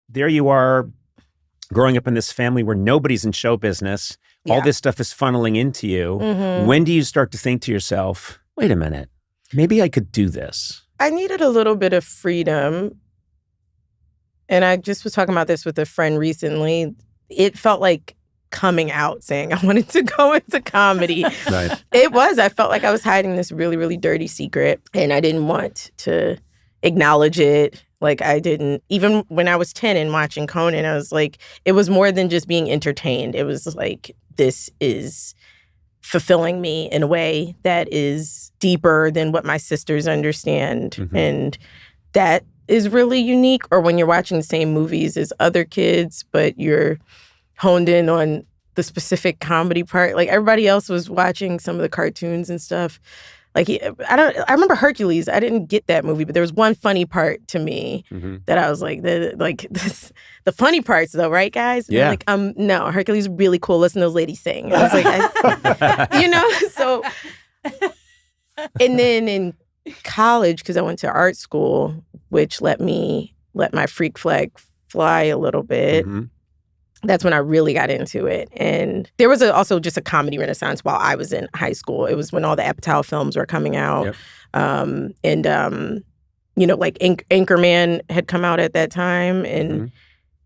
there you are growing up in this family where nobody's in show business. Yeah. All this stuff is funneling into you. Mm-hmm. When do you start to think to yourself, wait a minute, maybe I could do this? I needed a little bit of freedom. And I just was talking about this with a friend recently. It felt like coming out, saying I wanted to go into comedy. Right. It was. I felt like I was hiding this really, really dirty secret. And I didn't want to acknowledge it. Like I didn't, even when I was 10 and watching Conan, I was like, it was more than just being entertained. It was like, this is fulfilling me in a way that is deeper than what my sisters understand. Mm-hmm. And that is really unique. Or when you're watching the same movies as other kids, but you're honed in on the specific comedy part. Like everybody else was watching some of the cartoons and stuff. Like I remember Hercules. I didn't get that movie, but there was one funny part to me that I was like, the funny parts though, right, guys? And yeah. Like, no, Hercules is really cool. Listen to those ladies sing. I was like, so. And then in college, because I went to art school, which let my freak flag fly a little bit. Mm-hmm. That's when I really got into it. And there was also just a comedy renaissance while I was in high school. It was when all the Apatow films were coming out. Yep. Like Anchorman had come out at that time. And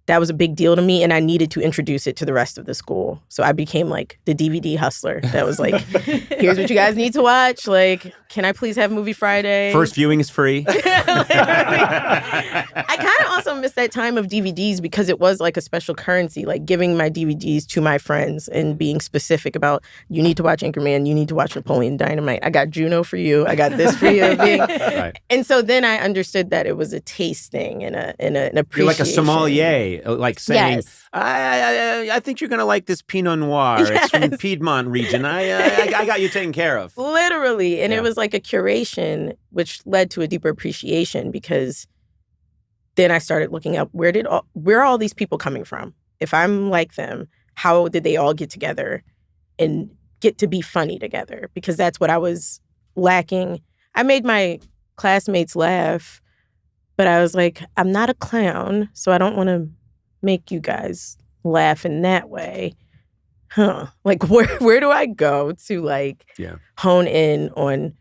that was a big deal to me. And I needed to introduce it to the rest of the school. So I became like the DVD hustler. That was like, here's what you guys need to watch. Like, can I please have Movie Friday? First viewing is free. I kind of also missed that time of DVDs because it was like a special currency, like giving my DVDs to my friends and being specific about, you need to watch Anchorman, you need to watch Napoleon Dynamite. I got Juno for you. I got this for you. Right. And so then I understood that it was a taste thing and an appreciation. You're like a sommelier. Like saying, yes. I think you're going to like this Pinot Noir. Yes. It's from the Piedmont region. I got you taken care of. Literally. And it was like a curation, which led to a deeper appreciation because then I started looking up, where are all these people coming from? If I'm like them, how did they all get together and get to be funny together? Because that's what I was lacking. I made my classmates laugh, but I was like, I'm not a clown, so I don't want to make you guys laugh in that way. Like where do I go to hone in on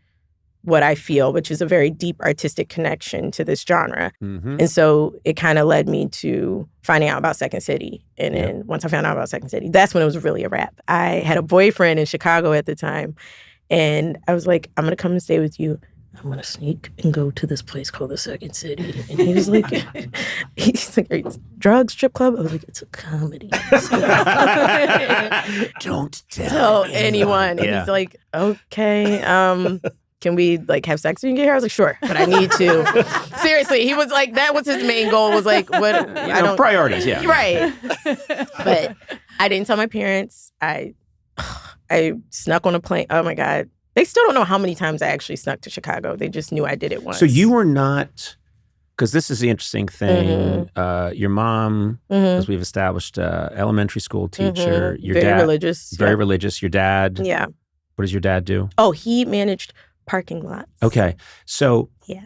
what I feel, which is a very deep artistic connection to this genre. Mm-hmm. And so it kind of led me to finding out about Second City. And then once I found out about Second City, that's when it was really a wrap. I had a boyfriend in Chicago at the time, and I was like, I'm going to come and stay with you. I'm going to sneak and go to this place called the Second City. And he was like, are you drugs, strip club? I was like, it's a comedy. Don't tell anyone. And he's like, okay, can we have sex when you get here? I was like, sure, but I need to. Seriously, he was like, that was his main goal, was like, what? Priorities, yeah. Right. But I didn't tell my parents. I snuck on a plane. Oh my God. They still don't know how many times I actually snuck to Chicago. They just knew I did it once. So you were not, because this is the interesting thing. Mm-hmm. Your mom, as we've established, elementary school teacher. Your dad, religious. Very religious. Your dad. Yeah. What does your dad do? Oh, he managed parking lots. Okay. So yeah,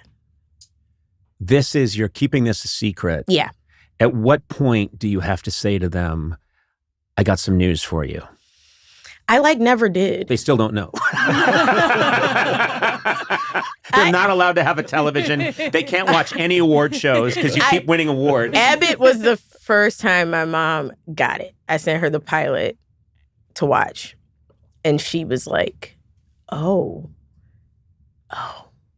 you're keeping this a secret. Yeah. At what point do you have to say to them, I got some news for you? I never did. They still don't know. They're not allowed to have a television. They can't watch any award shows because you keep winning awards. Abbott was the first time my mom got it. I sent her the pilot to watch. And she was like, oh,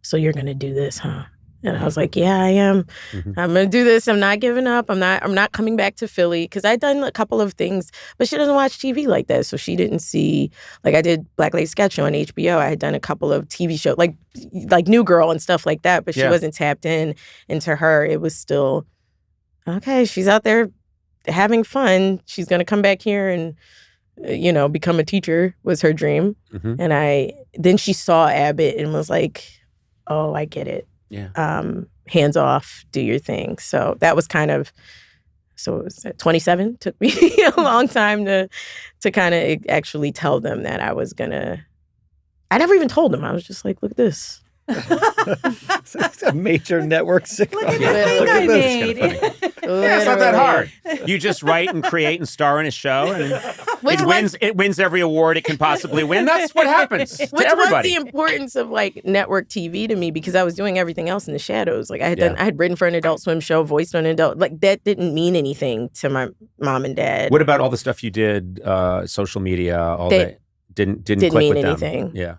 so you're going to do this, huh? And I was like, yeah, I am. Mm-hmm. I'm going to do this. I'm not giving up. I'm not coming back to Philly because I'd done a couple of things, but she doesn't watch TV like that. So she didn't see, I did Black Lady Sketch Show on HBO. I had done a couple of TV shows, like New Girl and stuff like that, but she wasn't tapped into her. It was still, okay, she's out there having fun. She's going to come back here and, become a teacher was her dream. Mm-hmm. And then she saw Abbott and was like, oh, I get it. Yeah. Hands off, do your thing. So that was it was at 27. Took me a long time to kind of actually tell them that I was gonna. I never even told them. I was just like, look at this. It's a major network sitcom. Look at this thing I made. Yeah, it's not that hard. You just write and create and star in a show, and it wins every award it can possibly win. That's what happens to everybody. Was the importance of like network TV to me, because I was doing everything else in the shadows. Like I had written for an Adult Swim show, voiced on an adult. Like that didn't mean anything to my mom and dad. What about all the stuff you did, social media, all that? Didn't click mean with anything. Them. Yeah.